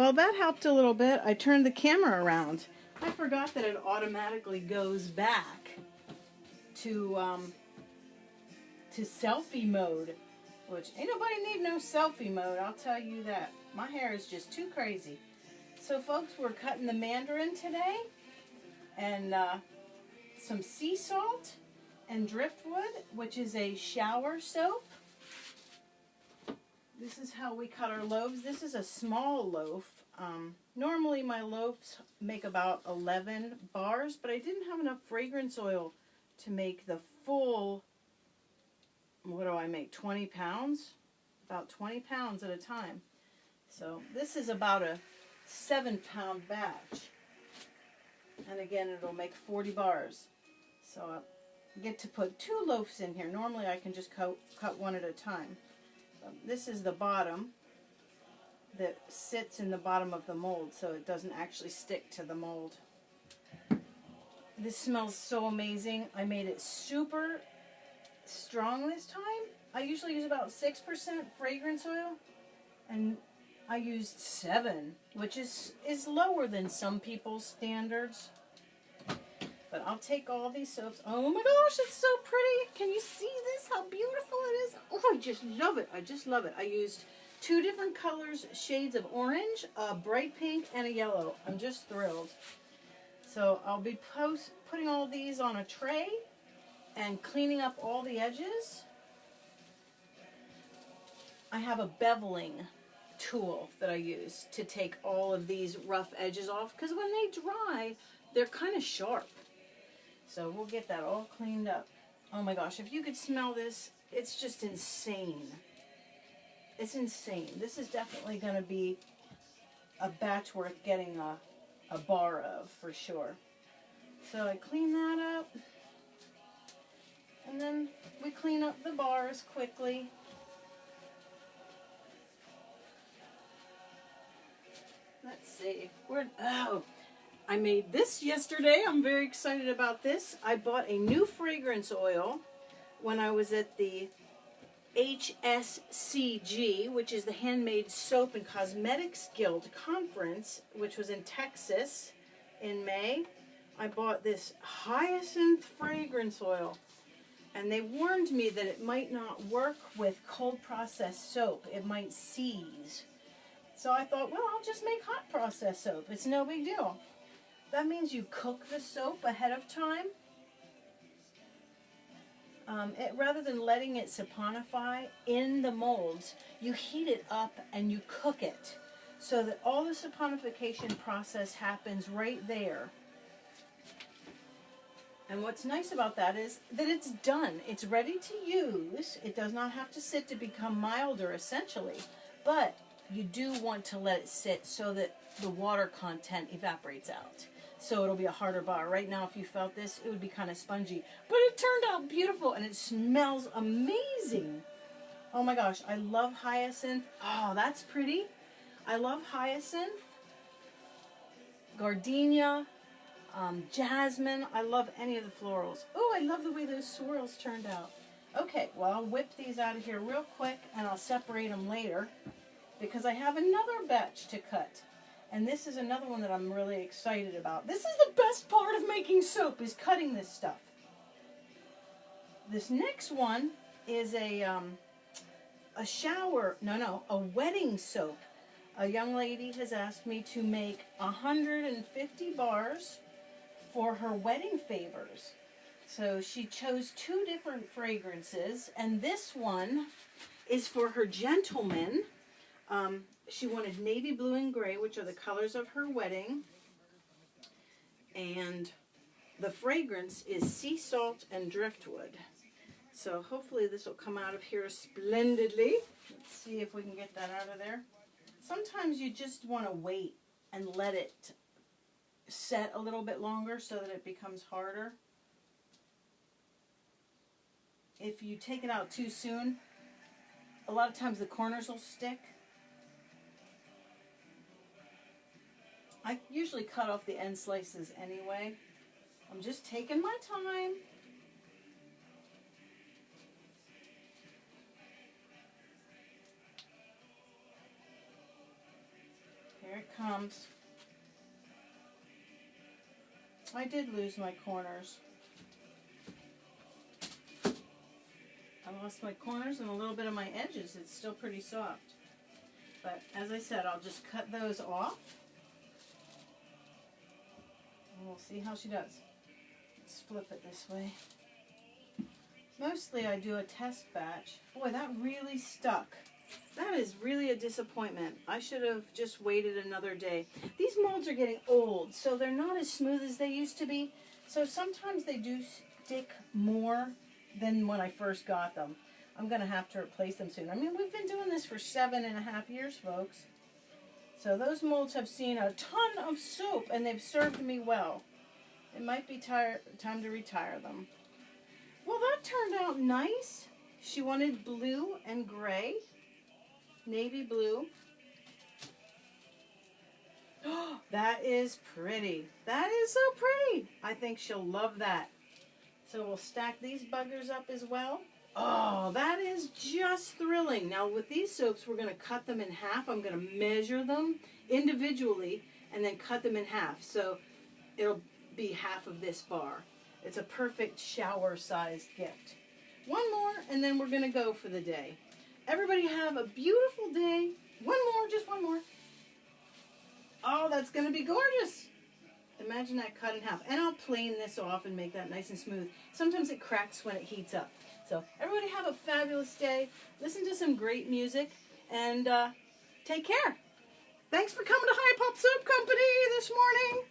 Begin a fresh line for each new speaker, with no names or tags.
Well, that helped a little bit. I turned the camera around. I forgot that it automatically goes back to selfie mode, which ain't nobody need no selfie mode, I'll tell you that. My hair is just too crazy. So folks, we're cutting the mandarin today, and some sea salt and driftwood, which is a shower soap. This is how we cut our loaves. This is a small loaf. Normally my loaves make about 11 bars, but I didn't have enough fragrance oil to make the full, what do I make, 20 pounds? About 20 pounds at a time. So this is about a 7-pound batch. And again, it'll make 40 bars. So I get to put 2 loaves in here. Normally I can just cut one at a time. This is the bottom that sits in the bottom of the mold, so it doesn't actually stick to the mold. This smells so amazing. I made it super strong this time. I usually use about 6% fragrance oil, and I used 7, which is lower than some people's standards. But I'll take all these soaps. Oh my gosh, it's so pretty. Can you see this? How beautiful it is. Oh, I just love it. I just love it. I used 2 different colors, shades of orange, a bright pink, and a yellow. I'm just thrilled. So I'll be putting all these on a tray and cleaning up all the edges. I have a beveling tool that I use to take all of these rough edges off, because when they dry, they're kind of sharp. So we'll get that all cleaned up. Oh my gosh, if you could smell this, it's just insane. It's insane. This is definitely going to be a batch worth getting a bar of, for sure. So I clean that up. And then we clean up the bars quickly. Let's see. Oh, I made this yesterday. I'm very excited about this. I bought a new fragrance oil when I was at the HSCG, which is the Handmade Soap and Cosmetics Guild Conference, which was in Texas in May. I bought this Hyacinth fragrance oil, and they warned me that it might not work with cold processed soap. It might seize. So I thought, well, I'll just make hot process soap. It's no big deal. That means you cook the soap ahead of time. Rather than letting it saponify in the molds, you heat it up and you cook it so that all the saponification process happens right there. And what's nice about that is that it's done. It's ready to use. It does not have to sit to become milder, essentially. But you do want to let it sit so that the water content evaporates out. So it'll be a harder bar. Right now, if you felt this, it would be kind of spongy. But it turned out beautiful, and it smells amazing. Oh my gosh, I love hyacinth. Oh, that's pretty. I love hyacinth, gardenia, jasmine. I love any of the florals. Oh, I love the way those swirls turned out. Okay, well, I'll whip these out of here real quick, and I'll separate them later, because I have another batch to cut. And this is another one that I'm really excited about. This is the best part of making soap, is cutting this stuff. This next one is a wedding soap. A young lady has asked me to make 150 bars for her wedding favors. So she chose 2 different fragrances, and this one is for her gentleman. She wanted navy blue and gray, which are the colors of her wedding. And the fragrance is sea salt and driftwood. So hopefully this will come out of here splendidly. Let's see if we can get that out of there. Sometimes you just want to wait and let it set a little bit longer so that it becomes harder. If you take it out too soon, a lot of times the corners will stick. I usually cut off the end slices anyway. I'm just taking my time. Here Here it comes. I did lose my corners. I lost my corners and a little bit of my edges. It's still pretty soft. But as I said, I'll just cut those off. And we'll see how she does. Let's flip it this way. Mostly I do a test batch. Boy, that really stuck. That is really a disappointment. I should have just waited another day. These molds are getting old, so they're not as smooth as they used to be. So sometimes they do stick more than when I first got them. I'm going to have to replace them soon. I mean, we've been doing this for 7.5 years, folks. So those molds have seen a ton of soap, and they've served me well. It might be time to retire them. Well, that turned out nice. She wanted blue and gray. Navy blue. Oh, that is pretty. That is so pretty. I think she'll love that. So we'll stack these buggers up as well. Oh, that is just thrilling. Now with these soaps, we're going to cut them in half. I'm going to measure them individually and then cut them in half. So it'll be half of this bar. It's a perfect shower-sized gift. One more, and then we're going to go for the day. Everybody have a beautiful day. One more, just one more. Oh, that's going to be gorgeous. Imagine that cut in half. And I'll plane this off and make that nice and smooth. Sometimes it cracks when it heats up. So everybody have a fabulous day. Listen to some great music. And take care. Thanks for coming to High Pop Soap Company this morning.